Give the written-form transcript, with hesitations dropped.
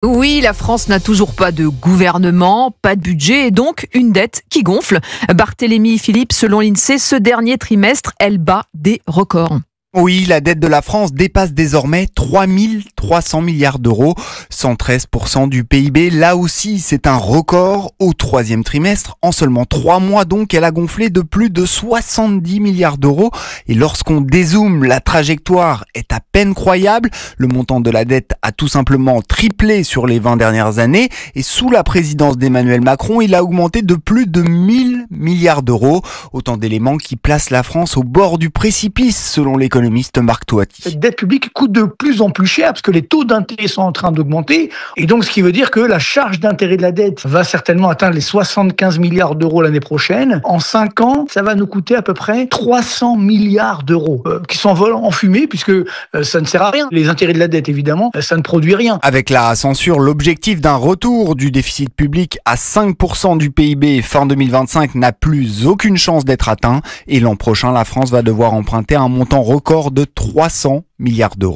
Oui, la France n'a toujours pas de gouvernement, pas de budget et donc une dette qui gonfle. Barthélémy Philippe, selon l'INSEE, ce dernier trimestre, elle bat des records. Oui, la dette de la France dépasse désormais 3 300 milliards d'euros, 113% du PIB. Là aussi, c'est un record au troisième trimestre. En seulement 3 mois donc, elle a gonflé de plus de 70 milliards d'euros. Et lorsqu'on dézoome, la trajectoire est à peine croyable. Le montant de la dette a tout simplement triplé sur les 20 dernières années. Et sous la présidence d'Emmanuel Macron, il a augmenté de plus de 1000 milliards d'euros. Autant d'éléments qui placent la France au bord du précipice, selon l'économiste Marc Toiti. Cette dette publique coûte de plus en plus cher parce que les taux d'intérêt sont en train d'augmenter. Et donc, ce qui veut dire que la charge d'intérêt de la dette va certainement atteindre les 75 milliards d'euros l'année prochaine. En 5 ans, ça va nous coûter à peu près 300 milliards d'euros qui s'envolent en fumée puisque ça ne sert à rien. Les intérêts de la dette, évidemment, ça ne produit rien. Avec la censure, l'objectif d'un retour du déficit public à 5% du PIB fin 2025 n'a plus aucune chance d'être atteint. Et l'an prochain, la France va devoir emprunter un montant record de 300 milliards d'euros.